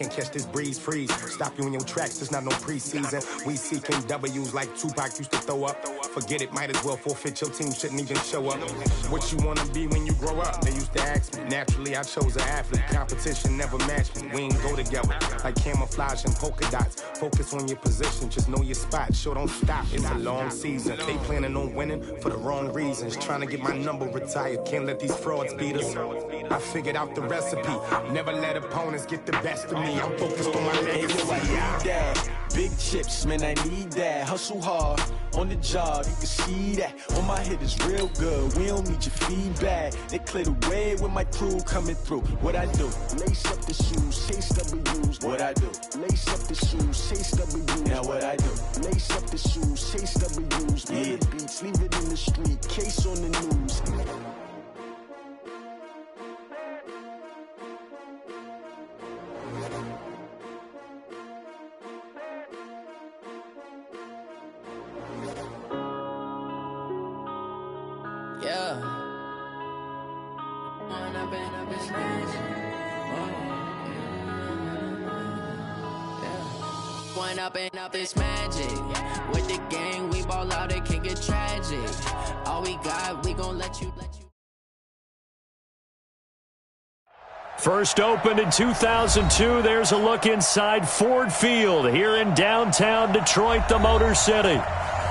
Can't catch this breeze, freeze. Stop you in your tracks, there's not no preseason. We seeking W's like Tupac used to throw up. Forget it, might as well forfeit. Your team shouldn't even show up. What you wanna be when you grow up? They used to ask me. Naturally, I chose an athlete. Competition never matched me. We ain't go together like camouflage and polka dots. Focus on your position, just know your spot. Sure, don't stop. It's a long season. They planning on winning for the wrong reasons. Trying to get my number retired. Can't let these frauds beat us. I figured out the recipe. Never let opponents get the best of me. I'm focused on my legacy. I need that. Big chips, man, I need that. Hustle hard on the job, you can see that. On my head is real good. We don't need your feedback. They clear the way with my crew coming through. What I do? Lace up the shoes, chase W's. What I do? Lace up the shoes, chase W's. Now what I do? Lace up the shoes, chase W's. Yeah. Beats, leave it in the street. Case on the news. Up this magic with the gang, we ball out, it can get tragic. All we got, we gon' let you. First opened in 2002. There's a look inside Ford Field here in downtown Detroit, the Motor City.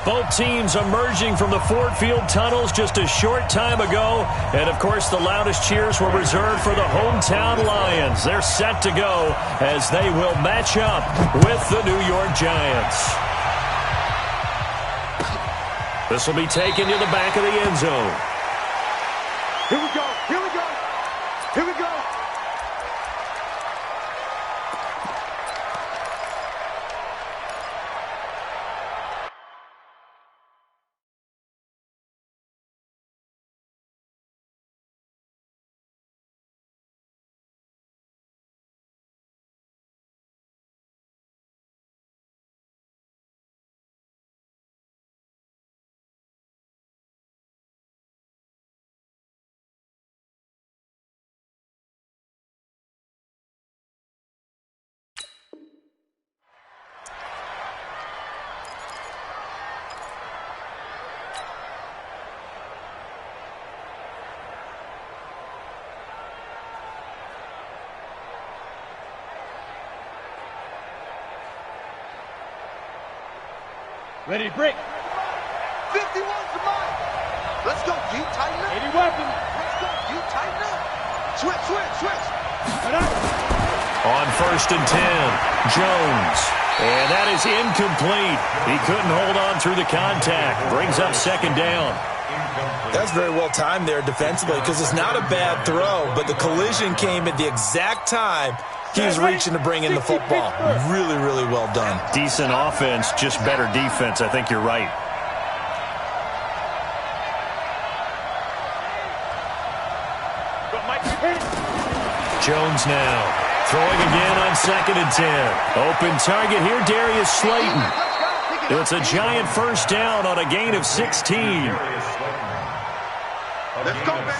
Both teams emerging from the Ford Field tunnels just a short time ago. And, of course, the loudest cheers were reserved for the hometown Lions. They're set to go as they will match up with the New York Giants. This will be taken to the back of the end zone. Here we go. Here we go. Here we go. Ready to break. 51's the mark. Let's go. You tighten up. 80 weapon. Let's go. You tighten up. Switch, switch, switch. On 1st and 10, Jones. And that is incomplete. He couldn't hold on through the contact. Brings up 2nd down. That's very well timed there defensively because it's not a bad throw, but the collision came at the exact time he was reaching to bring in the football. Really, really well done. Decent offense, just better defense. I think you're right. Jones now throwing again on 2nd and 10. Open target here, Darius Slayton. It's a giant first down on a gain of 16. Let's go, baby.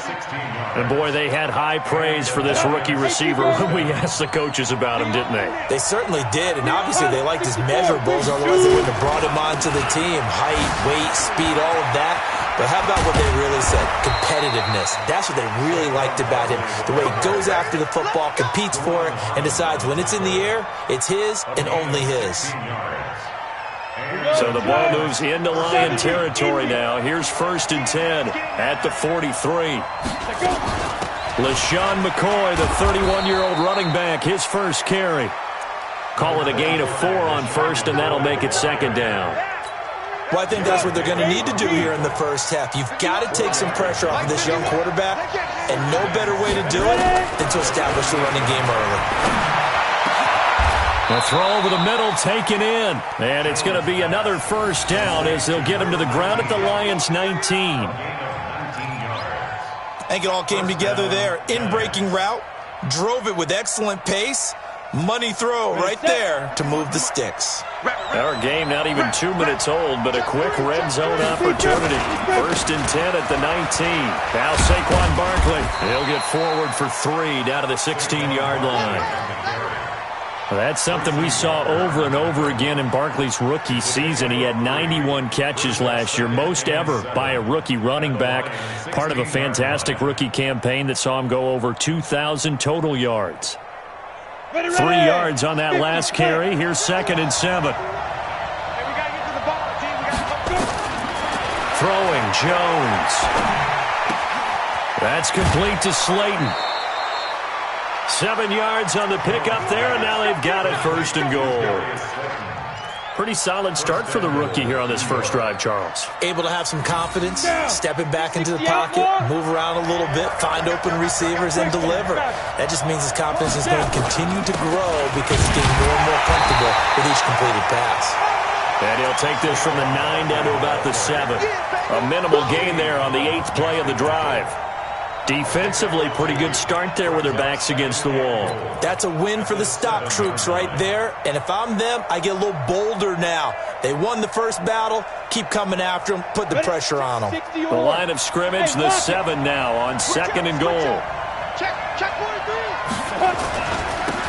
And, boy, they had high praise for this rookie receiver when we asked the coaches about him, didn't they? They certainly did, and obviously they liked his measurables, otherwise they wouldn't have brought him onto the team. Height, weight, speed, all of that. But how about what they really said? Competitiveness. That's what they really liked about him. The way he goes after the football, competes for it, and decides when it's in the air, it's his and only his. So the ball moves into Lion territory now. Here's 1st and 10 at the 43. LaShawn McCoy, the 31-year-old running back, his first carry. Call it a gain of 4 on 1st, and that'll make it 2nd down. Well, I think that's what they're going to need to do here in the first half. You've got to take some pressure off of this young quarterback, and no better way to do it than to establish the running game early. A throw over the middle taken in, and it's going to be another first down as they'll get him to the ground at the Lions' 19. I think it all came together there. In-breaking route, drove it with excellent pace. Money throw right there to move the sticks. Our game not even 2 minutes old, but a quick red zone opportunity. 1st and 10 at the 19. Now Saquon Barkley. He'll get forward for 3 down to the 16-yard line. Well, that's something we saw over and over again in Barkley's rookie season. He had 91 catches last year, most ever by a rookie running back, part of a fantastic rookie campaign that saw him go over 2,000 total yards. 3 yards on that last carry. Here's 2nd and 7. Throwing, Jones. That's complete to Slayton. 7 yards on the pickup there, and now they've got it 1st and goal. Pretty solid start for the rookie here on this first drive, Charles. Able to have some confidence, stepping back into the pocket, move around a little bit, find open receivers, and deliver. That just means his confidence is going to continue to grow because he's getting more and more comfortable with each completed pass. And he'll take this from the 9 down to about the 7. A minimal gain there on the 8th play of the drive. Defensively, pretty good start there with their backs against the wall. That's a win for the stop troops right there. And if I'm them, I get a little bolder now. They won the first battle. Keep coming after them. Put the pressure on them. The line of scrimmage, the 7 now on 2nd and goal. Check 43.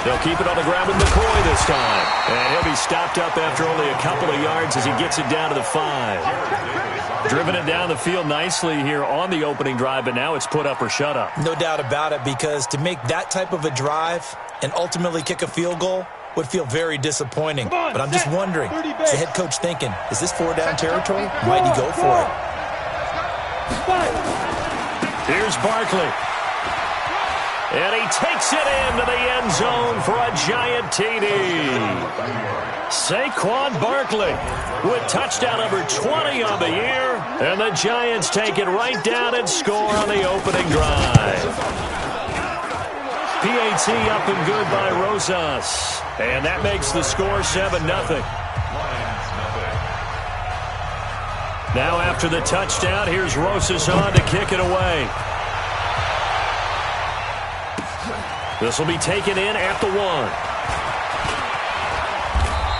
They'll keep it on the ground with McCoy this time. And he'll be stopped up after only a couple of yards as he gets it down to the 5. Driven it down the field nicely here on the opening drive, but now it's put up or shut up. No doubt about it, because to make that type of a drive and ultimately kick a field goal would feel very disappointing. But I'm just wondering, is the head coach thinking, is this 4-down territory? Might he go for it? Here's Barkley. And he takes it into the end zone for a giant TD. Saquon Barkley with touchdown number 20 on the year. And the Giants take it right down and score on the opening drive. PAT up and good by Rosas. And that makes the score 7-0. Now after the touchdown, here's Rosas on to kick it away. This will be taken in at the 1.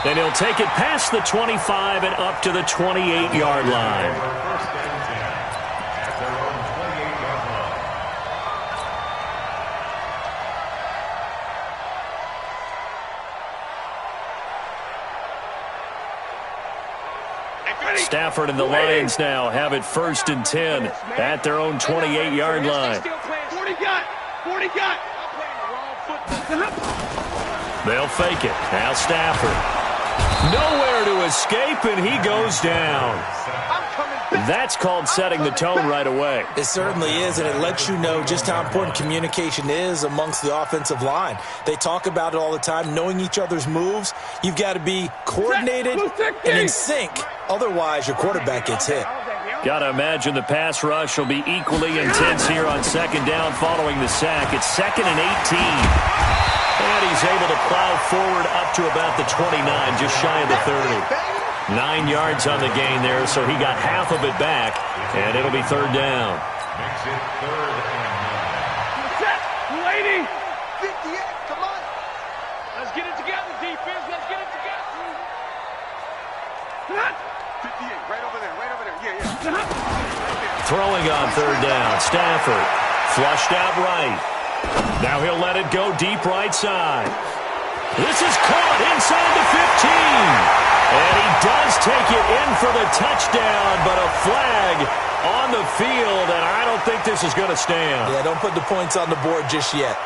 And he'll take it past the 25 and up to the 28-yard line. Stafford and the Lions now have it 1st and 10 at their own 28-yard line. 40 got. They'll fake it. Now Stafford. Nowhere to escape, and he goes down. That's called setting the tone right away. It certainly is, and it lets you know just how important communication is amongst the offensive line. They talk about it all the time, knowing each other's moves. You've got to be coordinated and in sync. Otherwise, your quarterback gets hit. Got to imagine the pass rush will be equally intense here on 2nd down following the sack. It's 2nd and 18. And he's able to plow forward up to about the 29, just shy of the 30. 9 yards on the gain there, so he got half of it back, and it'll be 3rd down. Makes it 3rd and 9. Lady! 58, come on. Let's get it together, defense. Let's get it together. 58, right over there, right over there. Yeah. Throwing on 3rd down, Stafford. Flushed out right. Now he'll let it go deep right side. This is caught inside the 15. And he does take it in for the touchdown, but a flag on the field, and I don't think this is going to stand. Yeah, don't put the points on the board just yet.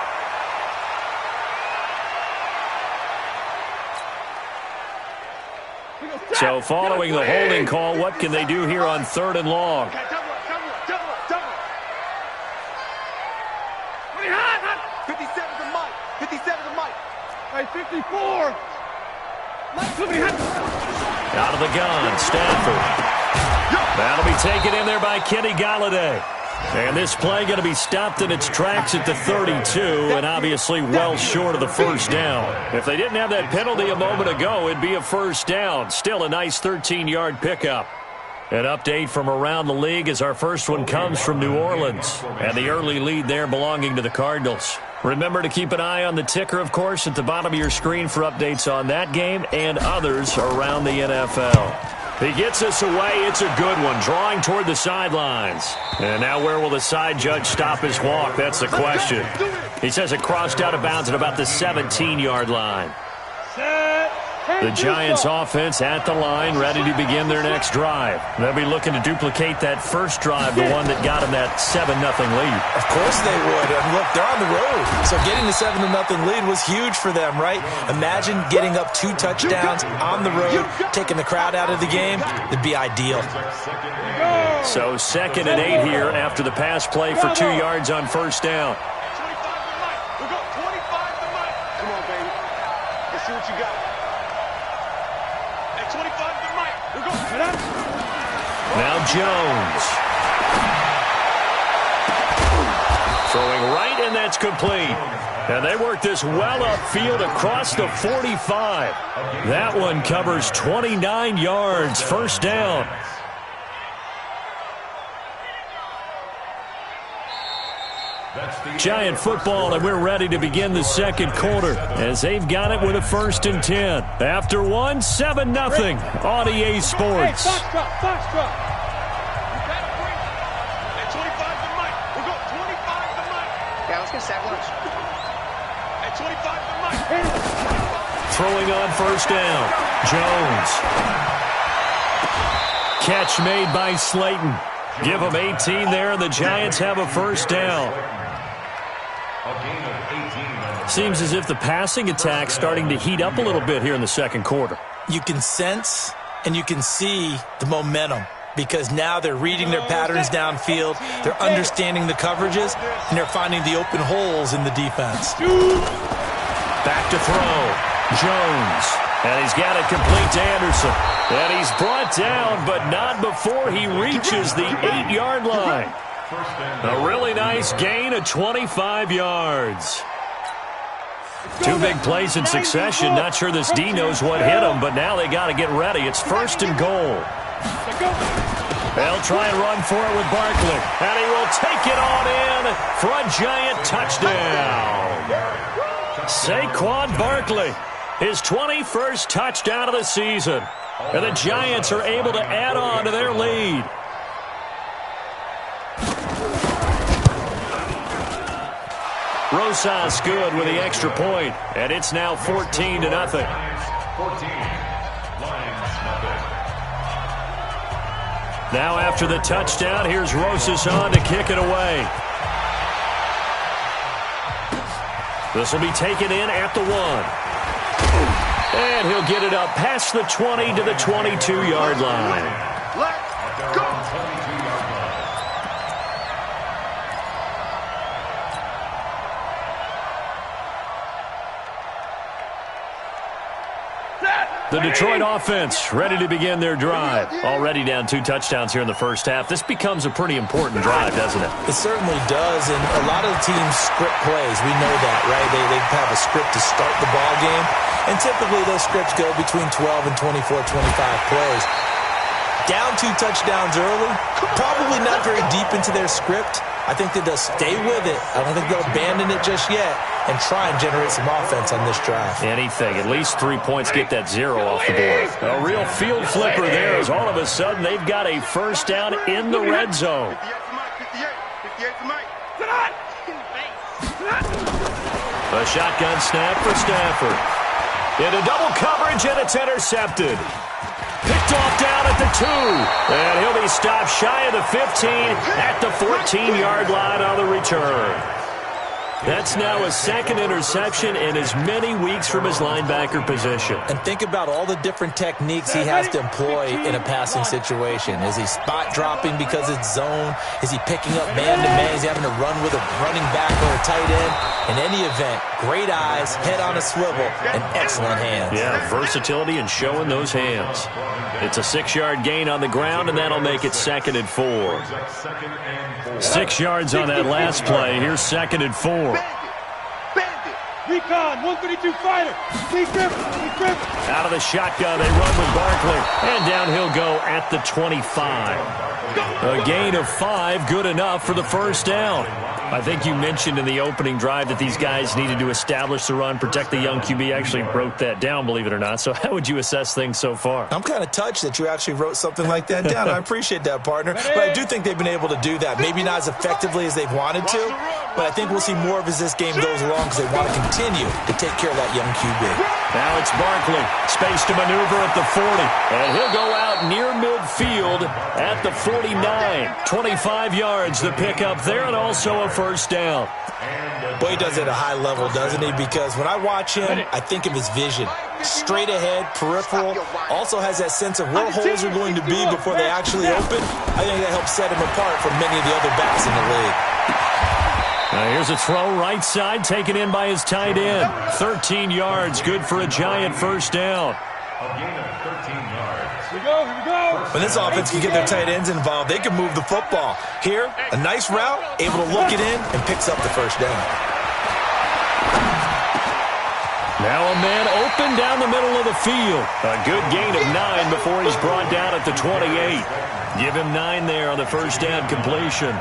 So following the holding call, what can they do here on 3rd and long? 57's a Mike. 57's a Mike. Hey, 54. Out of the gun, Stafford. That'll be taken in there by Kenny Golladay. And this play going to be stopped in its tracks at the 32, and obviously well short of the 1st down. If they didn't have that penalty a moment ago, it'd be a 1st down. Still a nice 13-yard pickup. An update from around the league as our first one comes from New Orleans. And the early lead there belonging to the Cardinals. Remember to keep an eye on the ticker, of course, at the bottom of your screen for updates on that game and others around the NFL. He gets us away. It's a good one, drawing toward the sidelines. And now where will the side judge stop his walk? That's the question. He says it crossed out of bounds at about the 17-yard line. The Giants offense at the line, ready to begin their next drive. They'll be looking to duplicate that first drive, the one that got them that 7-0 lead. Of course they would. And look, they're on the road. So getting the 7-0 lead was huge for them, right? Imagine getting up 2 touchdowns on the road, taking the crowd out of the game. It'd be ideal. So 2nd and 8 here after the pass play for 2 yards on first down. We'll go 25 to Mike. Come on, baby. Let's see what you got. At 25 to Mike. We'll go. Now Jones. Throwing right, and that's complete. And they work this well upfield across the 45. That one covers 29 yards. First down. Giant football, and we're ready to begin the second quarter as they've got it with a 1st and 10. After 1, 7-0 on EA Sports. At 25 to Mike. We'll go 25 to Mike. Yeah, let's get sack lunch. At 25 to Mike. Throwing on first down. Jones. Catch made by Slayton. Give them 18 there, and the Giants have a first down. Seems as if the passing attack's starting to heat up a little bit here in the second quarter. You can sense and you can see the momentum because now they're reading their patterns downfield, they're understanding the coverages, and they're finding the open holes in the defense. Back to throw. Jones. And he's got it complete to Anderson. And he's brought down, but not before he reaches the 8-yard line. A really nice gain of 25 yards. 2 big plays in succession. Not sure this D knows what hit him, but now they got to get ready. It's 1st and goal. They'll try and run for it with Barkley. And he will take it on in for a Giant touchdown. Saquon Barkley, his 21st touchdown of the season. And the Giants are able to add on to their lead. Rosas good with the extra point, and it's now 14-0. Now after the touchdown, here's Rosas on to kick it away. This will be taken in at the 1. And he'll get it up past the 20 to the 22-yard line. Let's go. The Detroit offense ready to begin their drive. Already down 2 touchdowns here in the first half. This becomes a pretty important drive, doesn't it? It certainly does, and a lot of the teams script plays. We know that, right? They have a script to start the ball game, and typically those scripts go between 12 and 24, 25 plays. Down 2 touchdowns early, probably not very deep into their script. I think that they'll stay with it. I don't think they'll abandon it just yet and try and generate some offense on this drive. Anything. At least 3 points, get that 0 off the board. A real field flipper there as all of a sudden they've got a first down in the red zone. 58 to Mike. A shotgun snap for Stafford. Into double coverage, and it's intercepted. Picked off down at the 2. And he'll be stopped shy of the 15 at the 14-yard line on the return. That's now a 2nd interception in as many weeks from his linebacker position. And think about all the different techniques he has to employ in a passing situation. Is he spot dropping because it's zone? Is he picking up man-to-man? Is he having to run with a running back or a tight end? In any event, great eyes, head on a swivel, and excellent hands. Yeah, versatility and showing those hands. It's a 6-yard gain on the ground, and that'll make it 2nd and 4. 6 yards on that last play. Here's 2nd and 4. Recon, 132 fighter. Out of the shotgun, they run with Barkley. And down he'll go at the 25. A gain of 5, good enough for the first down. I think you mentioned in the opening drive that these guys needed to establish the run, protect the young QB. Actually wrote that down, believe it or not. So how would you assess things so far? I'm kind of touched that you actually wrote something like that down. I appreciate that, partner. But I do think they've been able to do that. Maybe not as effectively as they've wanted to, but I think we'll see more of as this game goes along because they want to continue to take care of that young QB. Now it's Barkley. Space to maneuver at the 40. And he'll go out near midfield at the 49. 25 yards the pick up there and also a first down. Boy, he does it at a high level, doesn't he? Because when I watch him, I think of his vision. Straight ahead, peripheral, also has that sense of where holes are going to be before they actually open. I think that helps set him apart from many of the other backs in the league. Now here's a throw right side, taken in by his tight end. 13 yards, good for a giant first down. A gain of 13 yards. Here we go. When this offense can get their tight ends involved, they can move the football. Here, a nice route, able to look it in, and picks up the first down. Now a man open down the middle of the field. A good gain of 9 before he's brought down at the 28. Give him 9 there on the first down completion.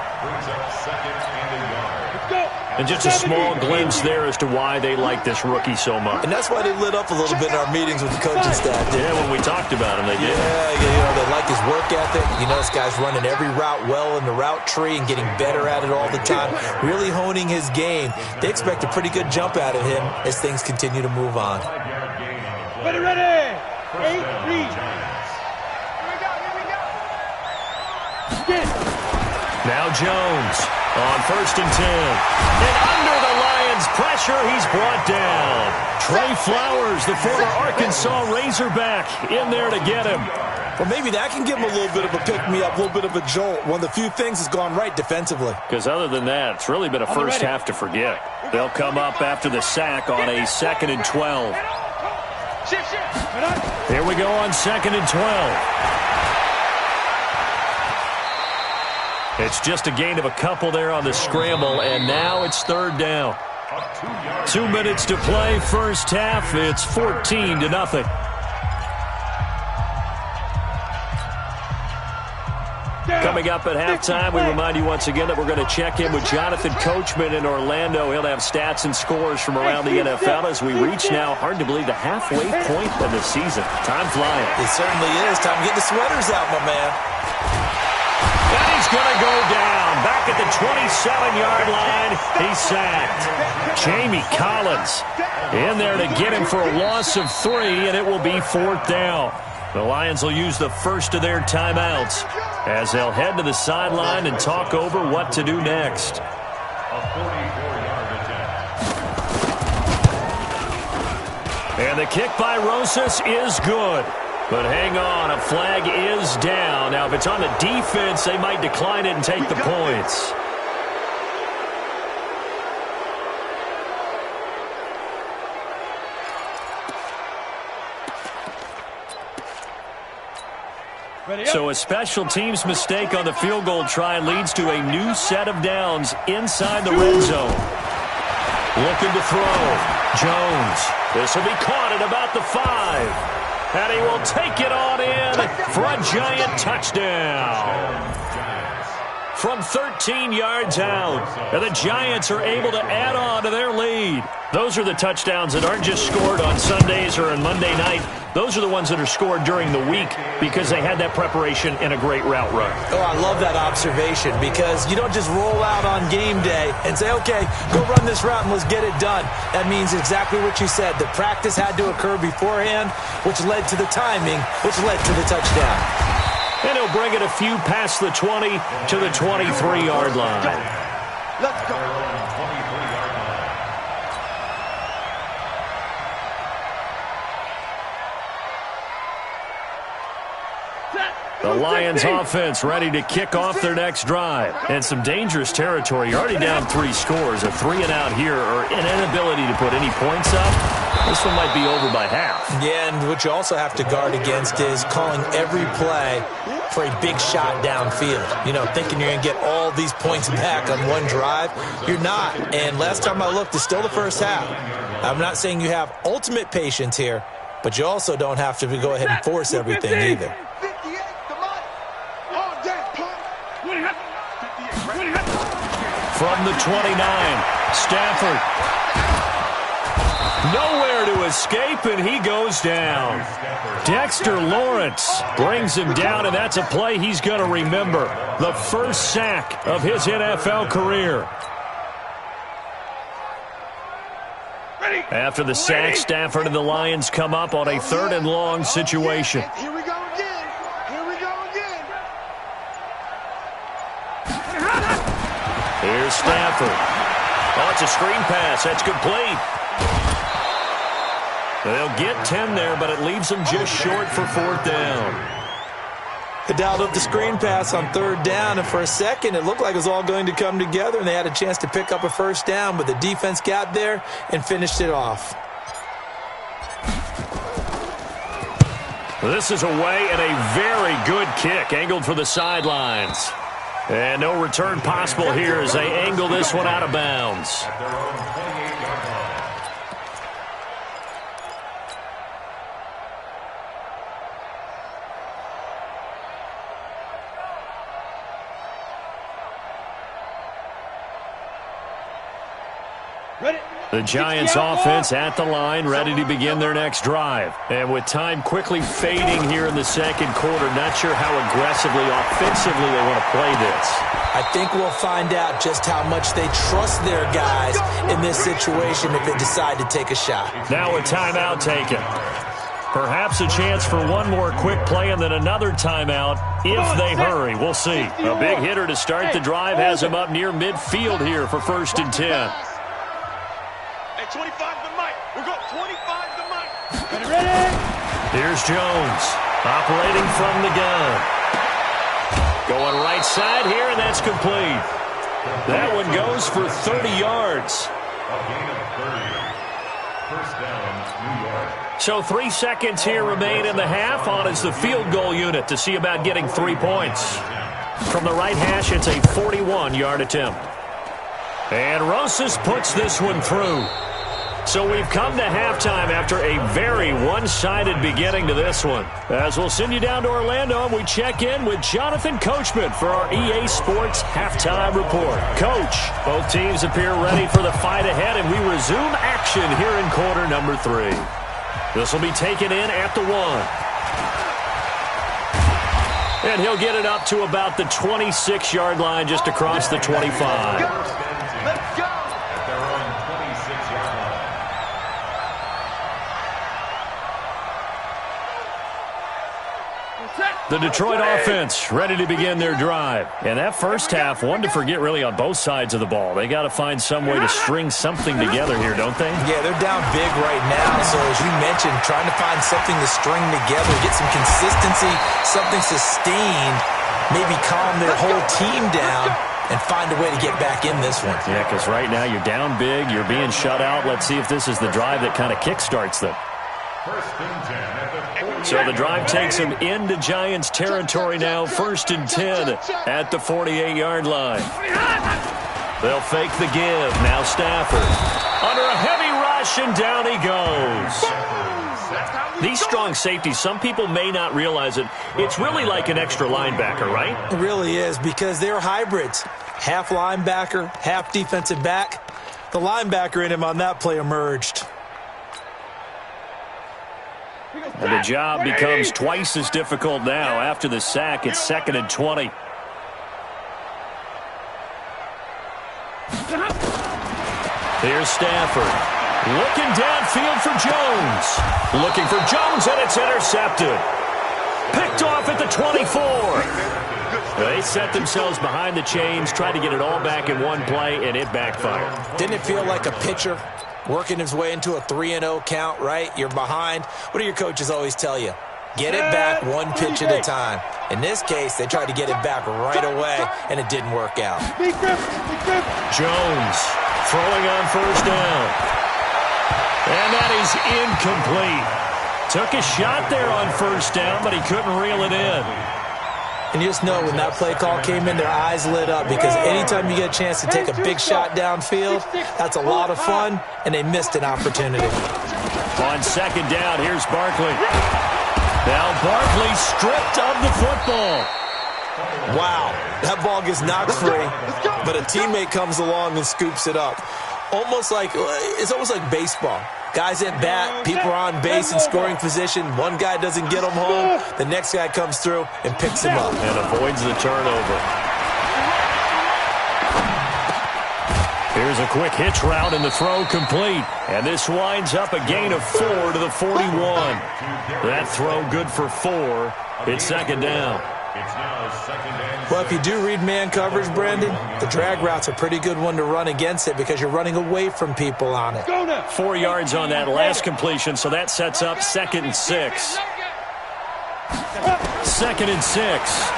And just a small glimpse there as to why they like this rookie so much. And that's why they lit up a little bit in our meetings with the coaching staff. Yeah, when we talked about him, they did. Yeah, they like his work ethic. You know, this guy's running every route well in the route tree and getting better at it all the time, really honing his game. They expect a pretty good jump out of him as things continue to move on. Ready. 8 read. Now Jones on 1st and 10. And under the Lions' pressure, he's brought down. Trey Flowers, the former Arkansas Razorback, in there to get him. Well, maybe that can give him a little bit of a pick-me-up, a little bit of a jolt. One of the few things that's gone right defensively. Because other than that, it's really been a first half to forget. They'll come up after the sack on a 2nd and 12. Here we go on 2nd and 12. It's just a gain of a couple there on the scramble, and now it's 3rd down. 2 minutes to play, first half. It's 14-0. Coming up at halftime, we remind you once again that we're going to check in with Jonathan Coachman in Orlando. He'll have stats and scores from around the NFL as we reach now, hard to believe, the halfway point of the season. Time flying. It certainly is. Time to get the sweaters out, my man. And he's going to go down. Back at the 27-yard line, he's sacked. Jamie Collins in there to get him for a loss of 3, and it will be 4th down. The Lions will use the first of their timeouts as they'll head to the sideline and talk over what to do next. A 44-yard attempt. And the kick by Rosas is good. But hang on, a flag is down. Now, if it's on the defense, they might decline it and take the points. So a special teams mistake on the field goal try leads to a new set of downs inside the red zone. Looking to throw. Jones. This will be caught at about the 5. And he will take it on in for a giant touchdown. From 13 yards out. And the Giants are able to add on to their lead. Those are the touchdowns that aren't just scored on Sundays or on Monday night. Those are the ones that are scored during the week because they had that preparation and a great route run. Oh, I love that observation because you don't just roll out on game day and say, okay, go run this route and let's get it done. That means exactly what you said. The practice had to occur beforehand, which led to the timing, which led to the touchdown. And he'll bring it a few past the 20 to the 23-yard line. Let's go. The Lions offense ready to kick off their next drive. And some dangerous territory. You're already down 3 scores. A 3-and-out here or an inability to put any points up. This one might be over by half. Yeah, and what you also have to guard against is calling every play for a big shot downfield. You know, thinking you're going to get all these points back on one drive. You're not. And last time I looked, it's still the first half. I'm not saying you have ultimate patience here, but you also don't have to go ahead and force everything either. From the 29, Stafford. Nowhere to escape, and he goes down. Dexter Lawrence brings him down, and that's a play he's going to remember. The first sack of his NFL career. After the sack, Stafford and the Lions come up on a 3rd and long situation. Here we go again. Here we go again. Here's Stafford. Oh, it's a screen pass. That's complete. They'll get 10 there, but it leaves them just short for 4th down. They dialed up the screen pass on 3rd down, and for a second it looked like it was all going to come together, and they had a chance to pick up a 1st down, but the defense got there and finished it off. This is away and a very good kick, angled for the sidelines. And no return possible here as they angle this one out of bounds. The Giants offense at the line, ready to begin their next drive. And with time quickly fading here in the 2nd quarter, not sure how aggressively, offensively they want to play this. I think we'll find out just how much they trust their guys in this situation if they decide to take a shot. Now a timeout taken. Perhaps a chance for one more quick play and then another timeout if they hurry. We'll see. A big hitter to start the drive has him up near midfield here for 1st and 10. 25 to Mike. We'll go 25 to Mike. Ready? Here's Jones operating from the gun. Going right side here, and that's complete. That one goes for 30 yards. So 3 seconds here remain in the half. On is the field goal unit to see about getting 3 points. From the right hash, it's a 41-yard attempt. And Rosas puts this one through. So we've come to halftime after a very one-sided beginning to this one. As we'll send you down to Orlando, and we check in with Jonathan Coachman for our EA Sports Halftime Report. Coach, both teams appear ready for the fight ahead, and we resume action here in quarter number 3. This will be taken in at the 1. And he'll get it up to about the 26-yard line just across the 25. Let's go. The Detroit offense ready to begin their drive. And that first half, one to forget really on both sides of the ball. They got to find some way to string something together here, don't they? Yeah, they're down big right now. So as you mentioned, trying to find something to string together, get some consistency, something sustained, maybe calm their whole team down and find a way to get back in this one. Yeah, because right now you're down big, you're being shut out. Let's see if this is the drive that kind of kickstarts them. So the drive takes them into Giants territory now. 1st and 10 at the 48-yard line. They'll fake the give. Now Stafford under a heavy rush, and down he goes. These strong safeties, some people may not realize it. It's really like an extra linebacker, right? It really is, because they're hybrids. Half linebacker, half defensive back. The linebacker in him on that play emerged. And the job becomes twice as difficult now. After the sack, it's 2nd and 20. Here's Stafford. Looking downfield for Jones. Looking for Jones, and it's intercepted. Picked off at the 24. They set themselves behind the chains, tried to get it all back in one play, and it backfired. Didn't it feel like a pitcher working his way into a 3-0 count, right? You're behind. What do your coaches always tell you? Get it back one pitch at a time. In this case, they tried to get it back right away, and it didn't work out. Jones throwing on 1st down. And that is incomplete. Took a shot there on 1st down, but he couldn't reel it in. And you just know when that play call came in, their eyes lit up, because anytime you get a chance to take a big shot downfield, that's a lot of fun, and they missed an opportunity. On 2nd down, here's Barkley. Now Barkley stripped of the football. Wow, that ball gets knocked free, but a teammate comes along and scoops it up. It's almost like baseball. Guys at bat, people are on base in scoring position. One guy doesn't get them home. The next guy comes through and picks him up. And avoids the turnover. Here's Here's a quick hitch route and the throw complete. And this winds up a gain of 4 to the 41. That throw good for 4. It's second down. Well, if you do read man coverage, Brandon, the drag route's a pretty good one to run against it because you're running away from people on it. 4 yards on that last completion, so that sets up 2nd and 6. 2nd and 6.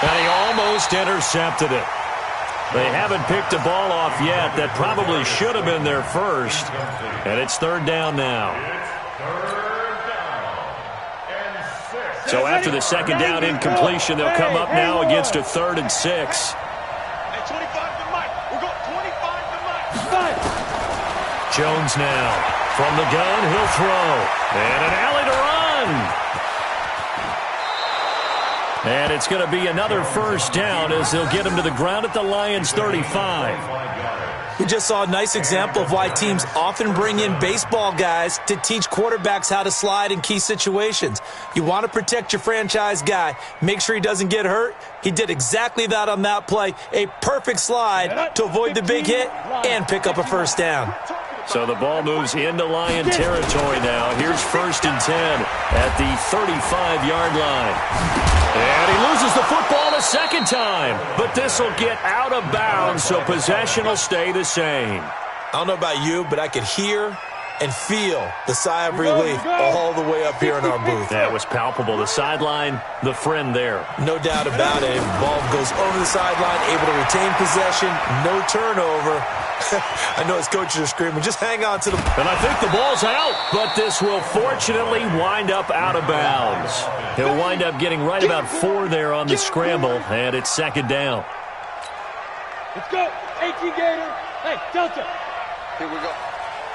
And he almost intercepted it. They haven't picked a ball off yet. That probably should have been their first. And it's 3rd down now. So after the 2nd down incompletion, they'll come up now against a 3rd and 6. Jones now. From the gun, he'll throw. And an alley to run. And it's going to be another first down as they'll get him to the ground at the Lions' 35. We just saw a nice example of why teams often bring in baseball guys to teach quarterbacks how to slide in key situations. You want to protect your franchise guy. Make sure he doesn't get hurt. He did exactly that on that play. A perfect slide to avoid the big hit and pick up a first down. So the ball moves into Lion territory now. Here's 1st and 10 at the 35-yard line. And he loses the football a second time. But this will get out of bounds, so possession will stay the same. I don't know about you, but I could hear and feel the sigh of relief all the way up here in our booth. That was palpable. The sideline, the friend there. No doubt about it. The ball goes over the sideline, able to retain possession, no turnover. I know his coaches are screaming, just hang on to the... And I think the ball's out, but this will fortunately wind up out of bounds. He'll wind up getting right about 4 there on the scramble, and it's 2nd down. Let's go. 18 Gator. Hey, Delta. Here we go.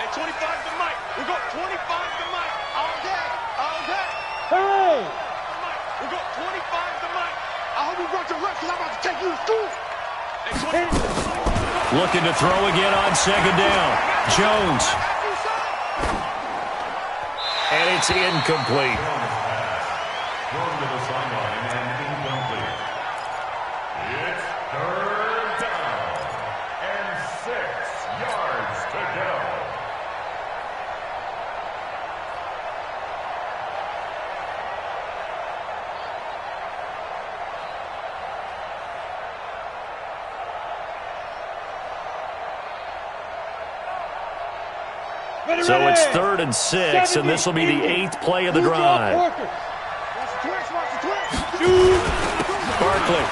Hey, 25 to Mike. We go 25 to Mike. All day. All day. Hey. We go 25 to Mike. I hope you brought your reps because I'm about to take you to school. Hey, looking to throw again on 2nd down. Jones. And it's incomplete. Going to the sideline and incomplete. It's 3rd down and 6 yards to go. So it's 3rd and 6, and this will be the 8th play of the drive. Barkley.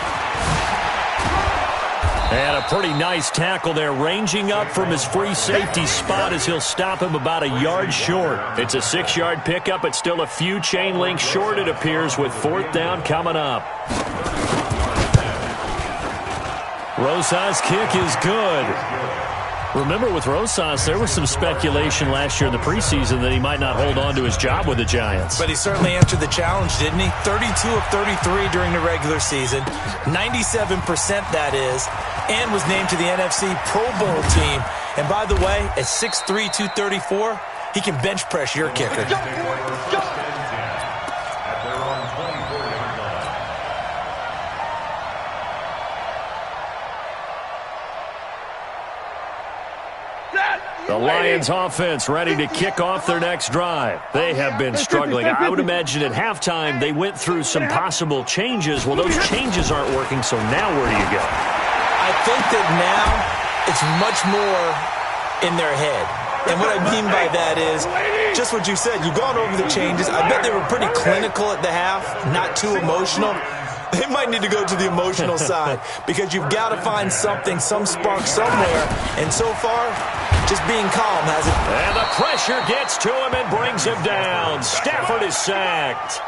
And a pretty nice tackle there, ranging up from his free safety spot as he'll stop him about a yard short. It's a 6-yard pickup. It's still a few chain links short, it appears, with 4th down coming up. Rosas' kick is good. Remember, with Rosas, there was some speculation last year in the preseason that he might not hold on to his job with the Giants. But he certainly answered the challenge, didn't he? 32 of 33 during the regular season, 97% that is, and was named to the NFC Pro Bowl team. And by the way, at 6'3", 234, he can bench press your kicker. The Lions offense ready to kick off their next drive. They have been struggling. I would imagine at halftime they went through some possible changes. Well, those changes aren't working, so now where do you go? I think that now it's much more in their head. And what I mean by that is just what you said. You've gone over the changes. I bet they were pretty clinical at the half, not too emotional. They might need to go to the emotional side because you've got to find something, some spark somewhere. And so far, just being calm has it. And the pressure gets to him and brings him down. Stafford is sacked.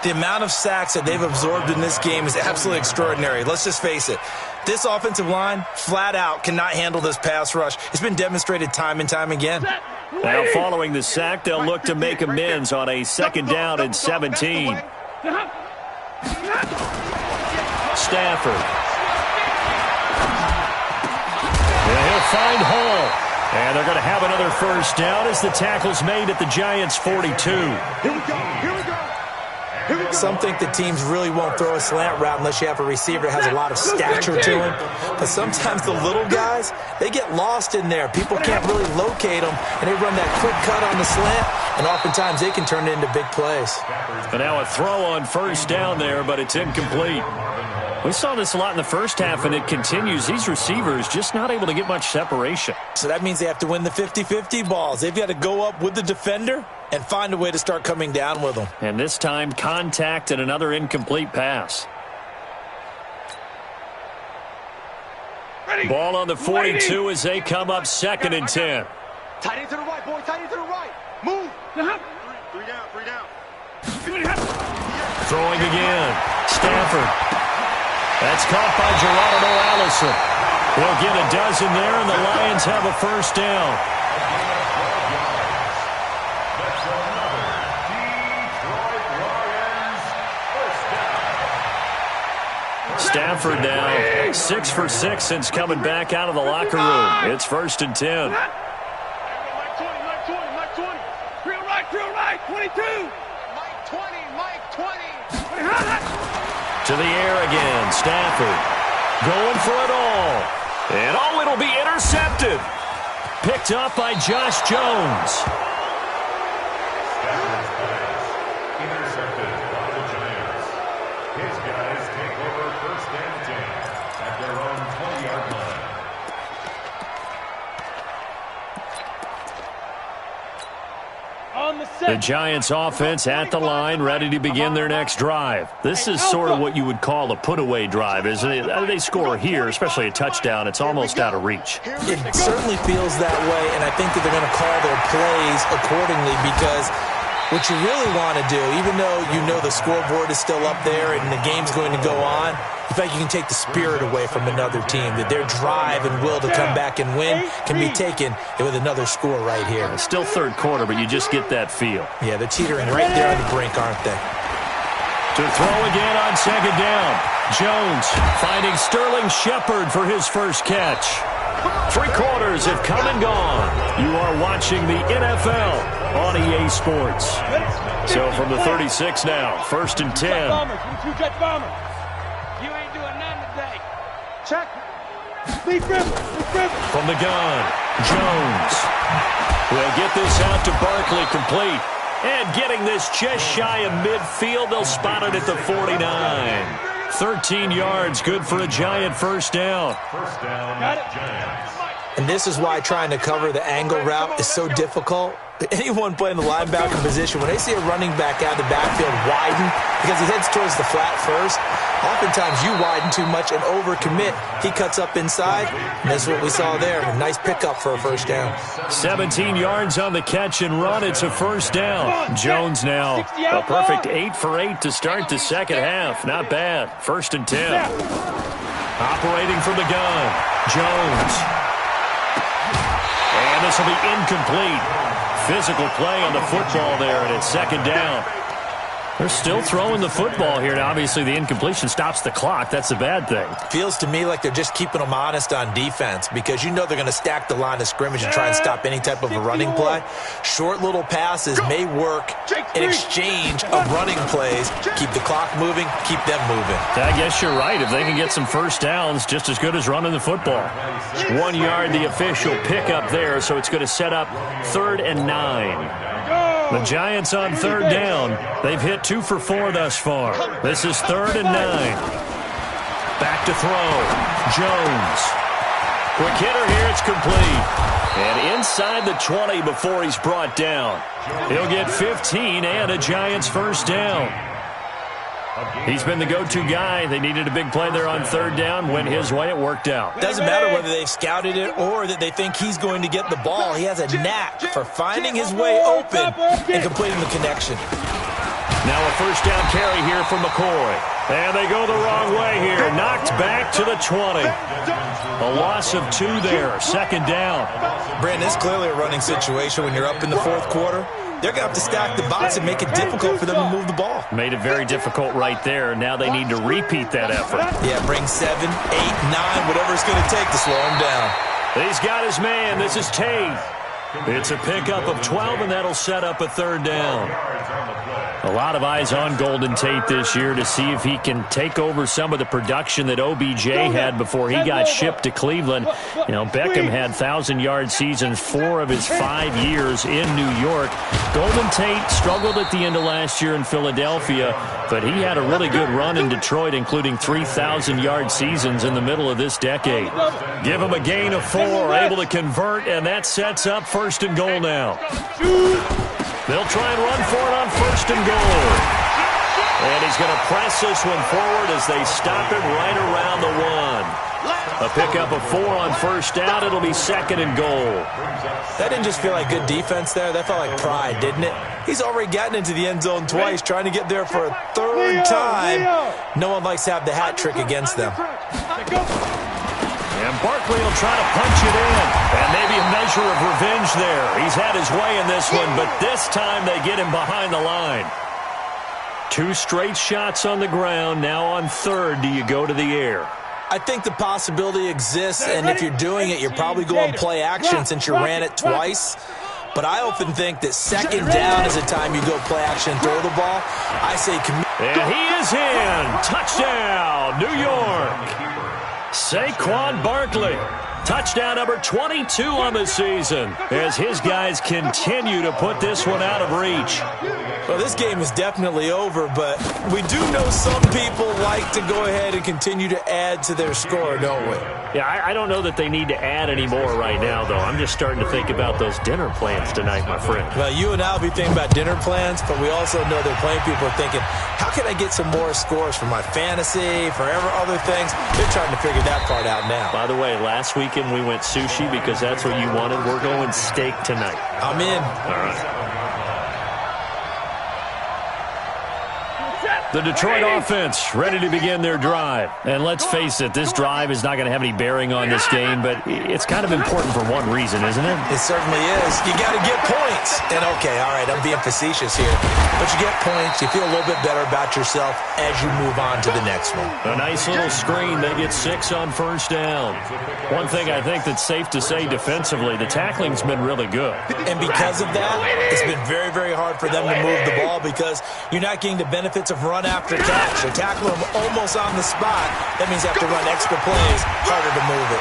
The amount of sacks that they've absorbed in this game is absolutely extraordinary. Let's just face it. This offensive line, flat out, cannot handle this pass rush. It's been demonstrated time and time again. Now, following the sack, they'll look to make amends on a 2nd down and 17. Stafford. And he'll find Hall. And they're going to have another first down as the tackle's made at the Giants' 42. Here we go. Here we go. Some think the teams really won't throw a slant route unless you have a receiver that has a lot of stature to him. But sometimes the little guys, they get lost in there. People can't really locate them, and they run that quick cut on the slant, and oftentimes they can turn it into big plays. And now a throw on first down there, but it's incomplete. We saw this a lot in the first half, and it continues. These receivers just not able to get much separation. So that means they have to win the 50-50 balls. They've got to go up with the defender and find a way to start coming down with them. And this time, contact and another incomplete pass. Ready. Ball on the 42 as they come up 2nd and 10. Tight end to the right, boy. Tight end to the right. Move. Three down. Throwing again. Stafford. That's caught by Geronimo Allison. They'll get a dozen there, and the Lions have a first down. Stafford now 6 for 6 since coming back out of the locker room. It's 1st and 10. Mike 20. Real right, 22. Mike 20. To the air again, Stafford going for it all. And it'll be intercepted. Picked up by Josh Jones. Stafford's pass intercepted by the Giants. His guys take over 1st and 10 at their own 20-yard line. The Giants offense at the line, ready to begin their next drive. This is sort of what you would call a put-away drive, isn't it? They score here, especially a touchdown. It's almost out of reach. It certainly feels that way, and I think that they're going to call their plays accordingly, because what you really want to do, even though you know the scoreboard is still up there and the game's going to go on, in fact, you can take the spirit away from another team, that their drive and will to come back and win can be taken with another score right here. It's still 3rd quarter, but you just get that feel. Yeah, they're teetering right there on the brink, aren't they? To throw again on 2nd down. Jones finding Sterling Shepard for his first catch. 3 quarters have come and gone. You are watching the NFL on EA Sports. So from the 36 now, 1st and 10. You ain't doing nothing today. Check. Big river. From the gun, Jones will get this out to Barkley, complete. And getting this just shy of midfield, they'll spot it at the 49. 13 yards, good for a Giant first down. First down, Giants. And this is why trying to cover the angle route is so difficult. Anyone playing the linebacker position, when they see a running back out of the backfield widen, because he heads towards the flat first, oftentimes you widen too much and overcommit. He cuts up inside, and that's what we saw there. A nice pickup for a first down. 17 yards on the catch and run. It's a first down. Jones now a perfect 8 for 8 to start the second half. Not bad. 1st and 10. Operating from the gun, Jones. And this will be incomplete. Physical play on the football there, and it's 2nd down. They're still throwing the football here, and obviously the incompletion stops the clock. That's a bad thing. Feels to me like they're just keeping them honest on defense, because you know they're going to stack the line of scrimmage and try and stop any type of a running play. Short little passes may work in exchange of running plays. Keep the clock moving, keep them moving. I guess you're right. If they can get some first downs, just as good as running the football. 1 yard, the official pickup there, so it's going to set up 3rd and 9. The Giants on 3rd down. They've hit 2 for 4 thus far. This is 3rd and 9. Back to throw. Jones. Quick hitter here. It's complete. And inside the 20 before he's brought down. He'll get 15 and a Giants first down. He's been the go-to guy. They needed a big play there on 3rd down. Went his way. It worked out. Doesn't matter whether they've scouted it or that they think he's going to get the ball. He has a knack for finding his way open and completing the connection. Now a first down carry here from McCoy. And they go the wrong way here. Knocked back to the 20. A loss of 2 there. 2nd down. Brandon, it's clearly a running situation when you're up in the 4th quarter. They're going to have to stack the box and make it difficult for them to move the ball. Made it very difficult right there. Now they need to repeat that effort. Yeah, bring 7, 8, 9, whatever it's going to take to slow him down. He's got his man. This is Tate. It's a pickup of 12, and that'll set up a third down. A lot of eyes on Golden Tate this year to see if he can take over some of the production that OBJ had before he got shipped to Cleveland. You know, Beckham had 1,000-yard seasons 4 of his 5 years in New York. Golden Tate struggled at the end of last year in Philadelphia, but he had a really good run in Detroit, including 3,000-yard seasons in the middle of this decade. Give him a gain of 4, able to convert, and that sets up first and goal now. They'll try and run for it on first and goal. And he's going to press this one forward as they stop it right around the 1. A pickup of 4 on first down. It'll be second and goal. That didn't just feel like good defense there. That felt like pride, didn't it? He's already gotten into the end zone twice, trying to get there for a third time. No one likes to have the hat trick against them. And Barkley will try to punch it in. And maybe a measure of revenge there. He's had his way in this one, but this time they get him behind the line. 2 straight shots on the ground. Now on third, do you go to the air? I think the possibility exists, and if you're doing it, you're probably going play action since you ran it twice. But I often think that second down is the time you go play action and throw the ball. I say commit. And he is in. Touchdown, New York. Saquon Barkley, touchdown number 22 on the season, as his guys continue to put this one out of reach. Well, this game is definitely over, but we do know some people like to go ahead and continue to add to their score, don't we? Yeah, I don't know that they need to add any more right now, though. I'm just starting to think about those dinner plans tonight, my friend. Well, you and I will be thinking about dinner plans, but we also know there are plenty of people thinking, how can I get some more scores for my fantasy, for other things? They're trying to figure that part out now. By the way, last weekend we went sushi because that's what you wanted. We're going steak tonight. I'm in. All right. The Detroit offense ready to begin their drive. And let's face it, this drive is not going to have any bearing on this game, but it's kind of important for one reason, isn't it? It certainly is. You got to get points. And okay, all right, I'm being facetious here. But you get points, you feel a little bit better about yourself as you move on to the next one. A nice little screen. They get 6 on first down. One thing I think that's safe to say defensively, the tackling's been really good. And because of that, it's been very, very hard for them to move the ball because you're not getting the benefits of run after catch. They're tackling him almost on the spot. That means they have to run extra plays, harder to move it.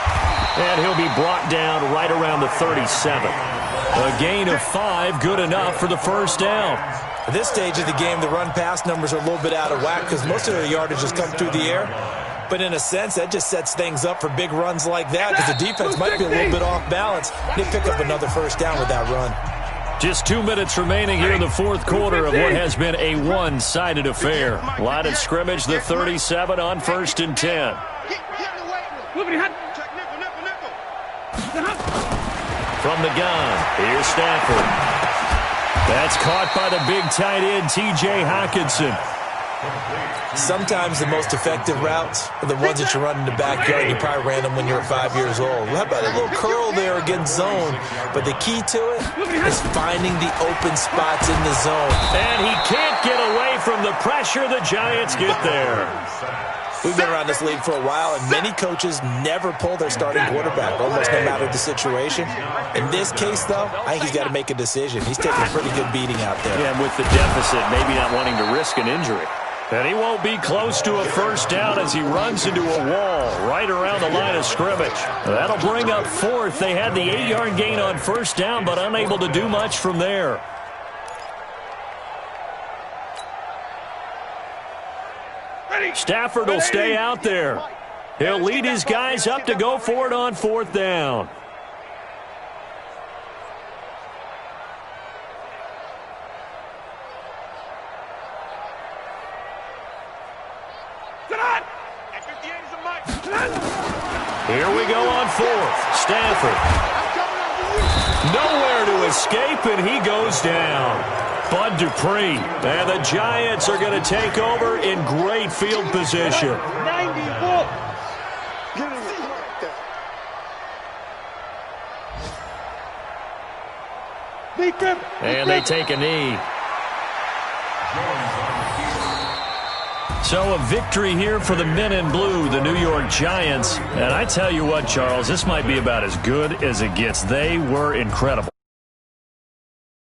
And he'll be brought down right around the 37. A gain of 5, good enough for the first down. At this stage of the game, the run-pass numbers are a little bit out of whack because most of their yardage has come through the air. But in a sense, that just sets things up for big runs like that because the defense might be a little bit off balance. They pick up another first down with that run. Just 2 minutes remaining here in the fourth quarter of what has been a one-sided affair. Line of scrimmage, the 37 on first and 10. From the gun, here's Stafford. That's caught by the big tight end, T.J. Hockenson. Sometimes the most effective routes are the ones that you run in the backyard. You probably ran them when you were 5 years old. How about a little curl there against zone? But the key to it is finding the open spots in the zone. And he can't get away from the pressure. The Giants get there. We've been around this league for a while, and many coaches never pull their starting quarterback, almost no matter the situation. In this case, though, I think he's got to make a decision. He's taking a pretty good beating out there. Yeah, and with the deficit, maybe not wanting to risk an injury. And he won't be close to a first down as he runs into a wall right around the line of scrimmage. That'll bring up fourth. They had the 8-yard gain on first down, but unable to do much from there. Stafford will stay out there. He'll lead his guys up to go for it on fourth down. Here we go on fourth. Stafford. Nowhere to escape, and he goes down. Bud Dupree. And the Giants are going to take over in great field position. 94. And they take a knee. So a victory here for the men in blue, the New York Giants. And I tell you what, Charles, this might be about as good as it gets. They were incredible.